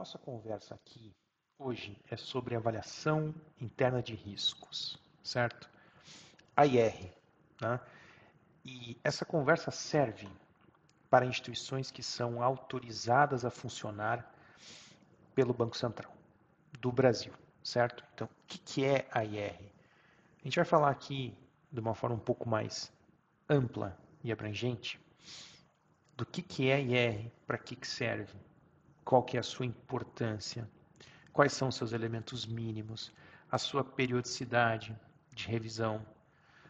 nossa conversa aqui hoje é sobre avaliação interna de riscos, certo? A IR, né? E essa conversa serve para instituições que são autorizadas a funcionar pelo Banco Central do Brasil, certo? Então, o que é a IR? A gente vai falar aqui de uma forma um pouco mais ampla e abrangente do que é a IR, para que serve, qual que é a sua importância, quais são os seus elementos mínimos, a sua periodicidade de revisão,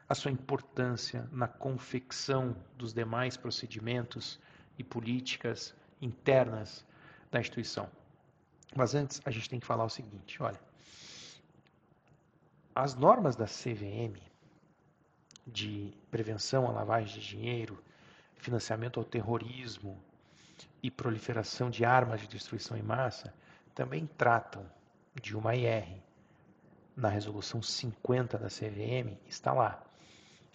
a sua importância na confecção dos demais procedimentos e políticas internas da instituição. Mas antes, a gente tem que falar o seguinte, olha, as normas da CVM de prevenção à lavagem de dinheiro, financiamento ao terrorismo e proliferação de armas de destruição em massa também tratam de uma IR. Na resolução 50 da CVM está lá.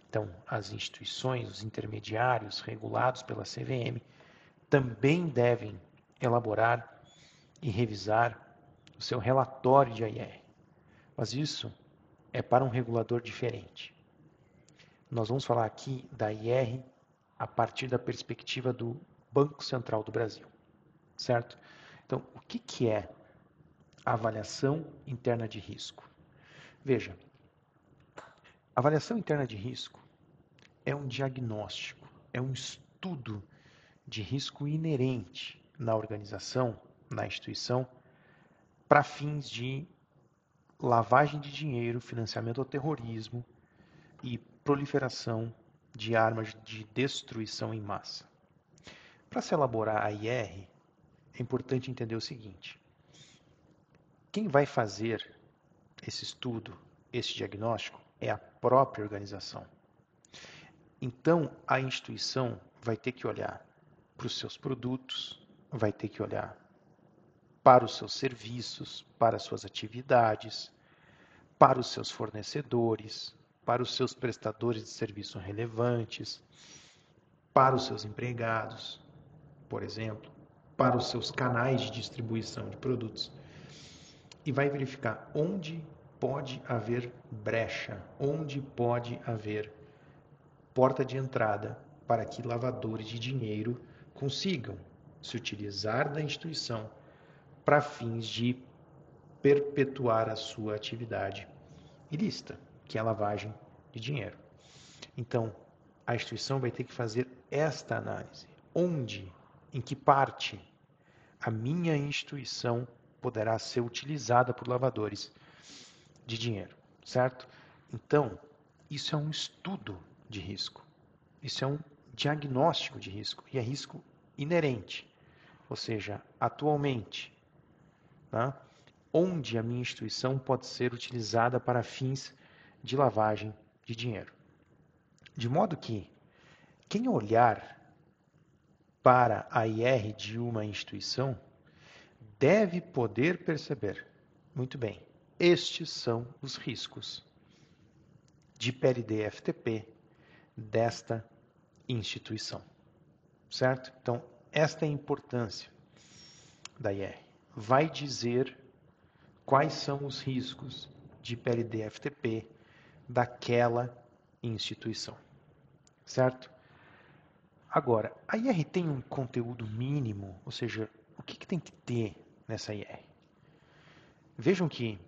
Então, as instituições, os intermediários regulados pela CVM também devem elaborar e revisar o seu relatório de IR. Mas isso é para um regulador diferente. Nós vamos falar aqui da IR a partir da perspectiva do Banco Central do Brasil, certo? Então, o que é a avaliação interna de risco? Veja, a avaliação interna de risco é um diagnóstico, é um estudo de risco inerente na organização, na instituição, para fins de lavagem de dinheiro, financiamento ao terrorismo e proliferação de armas de destruição em massa. Para se elaborar a IR, é importante entender o seguinte: quem vai fazer esse estudo, esse diagnóstico, é a própria organização. Então, a instituição vai ter que olhar para os seus produtos, vai ter que olhar para os seus serviços, para as suas atividades, para os seus fornecedores, para os seus prestadores de serviço relevantes, para os seus empregados, por exemplo, para os seus canais de distribuição de produtos, e vai verificar onde pode haver brecha, onde pode haver porta de entrada para que lavadores de dinheiro consigam se utilizar da instituição para fins de perpetuar a sua atividade ilícita, que é a lavagem de dinheiro. Então, a instituição vai ter que fazer esta análise. Onde, em que parte, a minha instituição poderá ser utilizada por lavadores de dinheiro, certo? Então, isso é um estudo de risco. Isso é um diagnóstico de risco, e é risco inerente. Ou seja, atualmente, tá? Onde a minha instituição pode ser utilizada para fins de lavagem de dinheiro. De modo que, quem olhar para a IR de uma instituição deve poder perceber, muito bem, estes são os riscos de PLD-FTP desta instituição, certo? Então, esta é a importância da IR. Vai dizer quais são os riscos de PLD-FTP daquela instituição, certo? Agora, a IR tem um conteúdo mínimo, ou seja, o que tem que ter nessa IR? Vejam que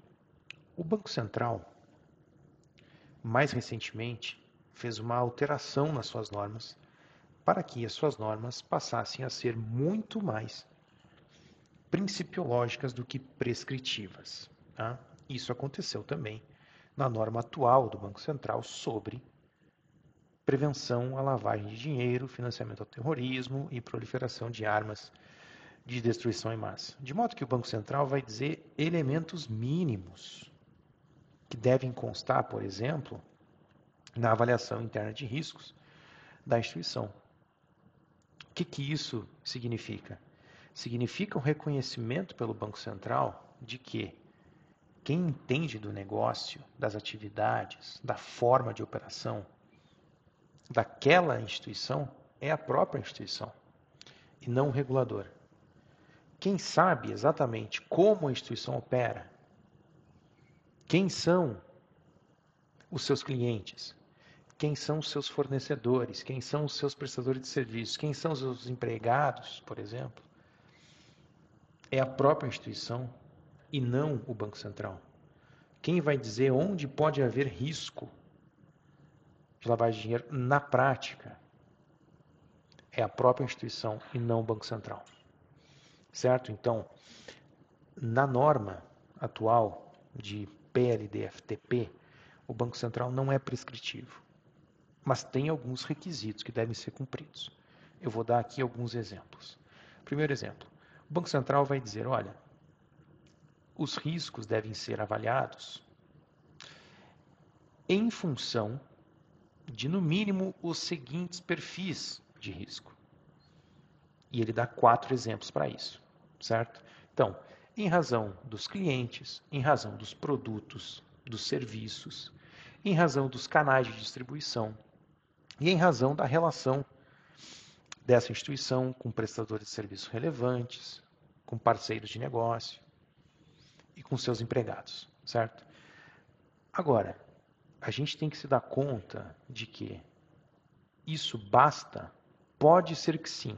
o Banco Central, mais recentemente, fez uma alteração nas suas normas para que as suas normas passassem a ser muito mais principiológicas do que prescritivas. Tá? Isso aconteceu também na norma atual do Banco Central sobre prevenção à lavagem de dinheiro, financiamento ao terrorismo e proliferação de armas de destruição em massa. De modo que o Banco Central vai dizer elementos mínimos que devem constar, por exemplo, na avaliação interna de riscos da instituição. O que isso significa? Significa um reconhecimento pelo Banco Central de que quem entende do negócio, das atividades, da forma de operação daquela instituição é a própria instituição e não o regulador. Quem sabe exatamente como a instituição opera, quem são os seus clientes, quem são os seus fornecedores, quem são os seus prestadores de serviços, quem são os seus empregados, por exemplo, é a própria instituição e não o Banco Central. Quem vai dizer onde pode haver risco de lavagem de dinheiro na prática é a própria instituição e não o Banco Central. Certo? Então, na norma atual de PLD-FTP, o Banco Central não é prescritivo, mas tem alguns requisitos que devem ser cumpridos. Eu vou dar aqui alguns exemplos. Primeiro exemplo, o Banco Central vai dizer, olha, os riscos devem ser avaliados em função de, no mínimo, os seguintes perfis de risco. E ele dá 4 exemplos para isso, certo? Então, em razão dos clientes, em razão dos produtos, dos serviços, em razão dos canais de distribuição e em razão da relação dessa instituição com prestadores de serviços relevantes, com parceiros de negócio e com seus empregados, certo? Agora, a gente tem que se dar conta de que isso basta, pode ser que sim,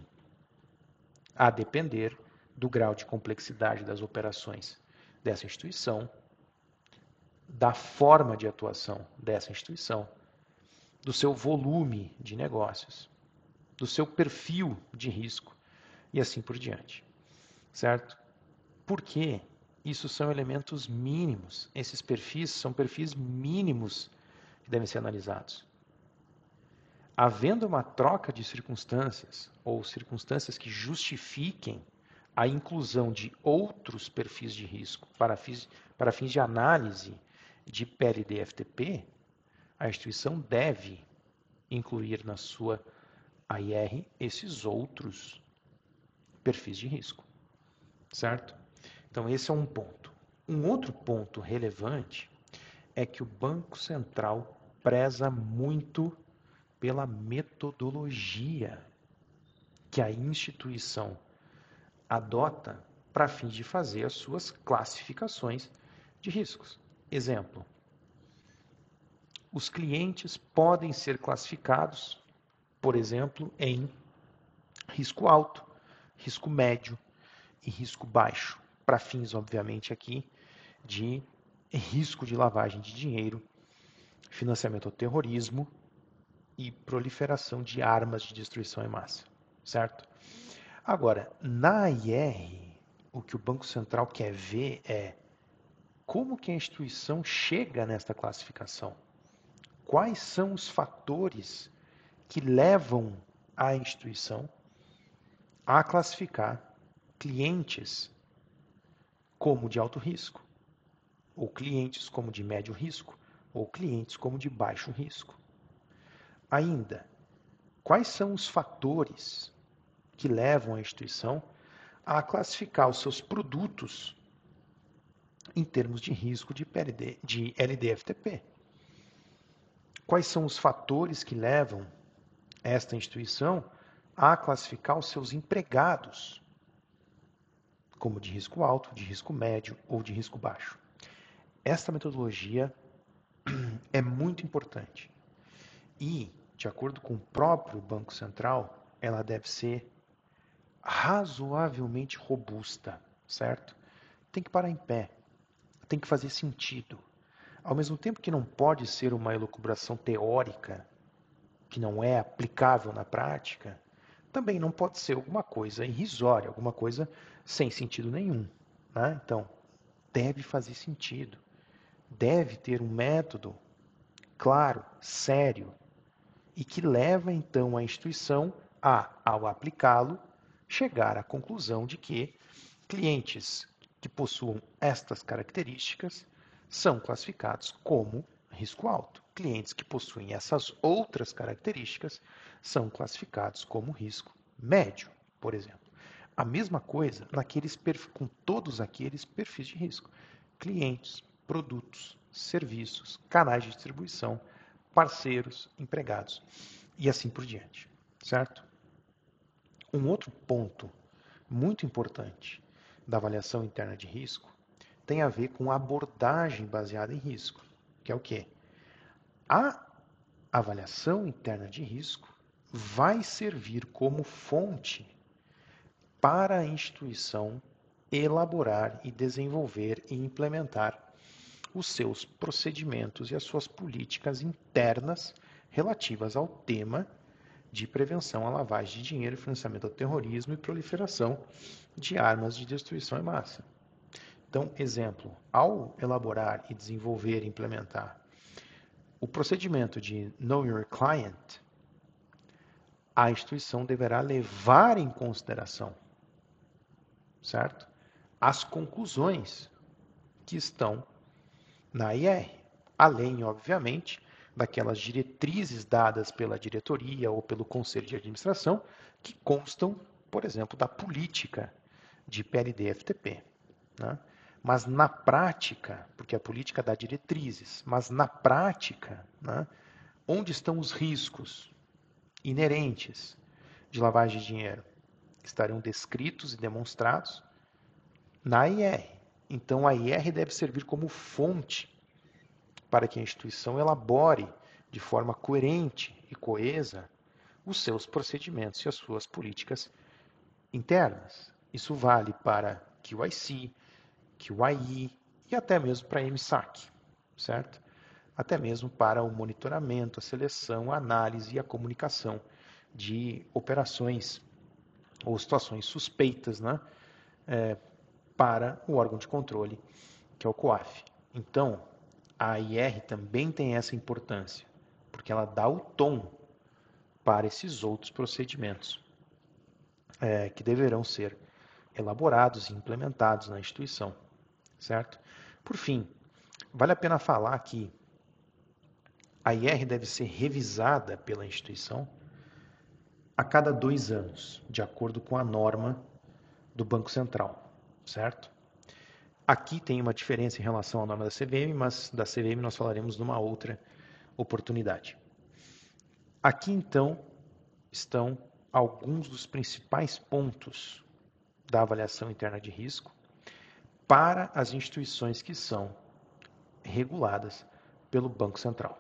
a depender do grau de complexidade das operações dessa instituição, da forma de atuação dessa instituição, do seu volume de negócios, do seu perfil de risco e assim por diante. Certo? Porque isso são elementos mínimos. Esses perfis são perfis mínimos que devem ser analisados. Havendo uma troca de circunstâncias ou circunstâncias que justifiquem a inclusão de outros perfis de risco para fins de análise de PLD-FTP, a instituição deve incluir na sua AIR esses outros perfis de risco, certo? Então esse é um ponto. Um outro ponto relevante é que o Banco Central preza muito pela metodologia que a instituição adota para fins de fazer as suas classificações de riscos. Exemplo, os clientes podem ser classificados, por exemplo, em risco alto, risco médio e risco baixo, para fins, obviamente, aqui de risco de lavagem de dinheiro, financiamento ao terrorismo e proliferação de armas de destruição em massa, certo? Agora, na AIR, o que o Banco Central quer ver é como que a instituição chega nesta classificação. Quais são os fatores que levam a instituição a classificar clientes como de alto risco, ou clientes como de médio risco, ou clientes como de baixo risco. Ainda, quais são os fatores que levam a instituição a classificar os seus produtos em termos de risco de LDFTP? Quais são os fatores que levam esta instituição a classificar os seus empregados como de risco alto, de risco médio ou de risco baixo? Esta metodologia é muito importante e, de acordo com o próprio Banco Central, ela deve ser razoavelmente robusta, certo? Tem que parar em pé, tem que fazer sentido. Ao mesmo tempo que não pode ser uma elucubração teórica, que não é aplicável na prática, também não pode ser alguma coisa irrisória, alguma coisa sem sentido nenhum, né? Então, deve fazer sentido, deve ter um método claro, sério, e que leva então a instituição a, ao aplicá-lo, chegar à conclusão de que clientes que possuam estas características são classificados como risco alto. Clientes que possuem essas outras características são classificados como risco médio, por exemplo. A mesma coisa com todos aqueles perfis de risco. Clientes, produtos, serviços, canais de distribuição, parceiros, empregados e assim por diante, certo? Um outro ponto muito importante da avaliação interna de risco tem a ver com abordagem baseada em risco, que é o quê? A avaliação interna de risco vai servir como fonte para a instituição elaborar e desenvolver e implementar os seus procedimentos e as suas políticas internas relativas ao tema de prevenção à lavagem de dinheiro, financiamento ao terrorismo e proliferação de armas de destruição em massa. Então, exemplo, ao elaborar e desenvolver e implementar o procedimento de Know Your Client, a instituição deverá levar em consideração, certo? As conclusões que estão na IR, além, obviamente, daquelas diretrizes dadas pela diretoria ou pelo conselho de administração que constam, por exemplo, da política de PLD-FTP, né? Mas na prática, porque a política dá diretrizes, mas na prática, né, onde estão os riscos inerentes de lavagem de dinheiro? Estarão descritos e demonstrados na IR. Então, a IR deve servir como fonte para que a instituição elabore de forma coerente e coesa os seus procedimentos e as suas políticas internas. Isso vale para QIC, QIE e até mesmo para MSAC, certo? Até mesmo para o monitoramento, a seleção, a análise e a comunicação de operações ou situações suspeitas, né, para o órgão de controle, que é o COAF. Então, a IR também tem essa importância, porque ela dá o tom para esses outros procedimentos que deverão ser elaborados e implementados na instituição, certo? Por fim, vale a pena falar que a IR deve ser revisada pela instituição a cada 2 anos, de acordo com a norma do Banco Central, certo? Aqui tem uma diferença em relação à norma da CVM, mas da CVM nós falaremos numa outra oportunidade. Aqui, então, estão alguns dos principais pontos da avaliação interna de risco para as instituições que são reguladas pelo Banco Central.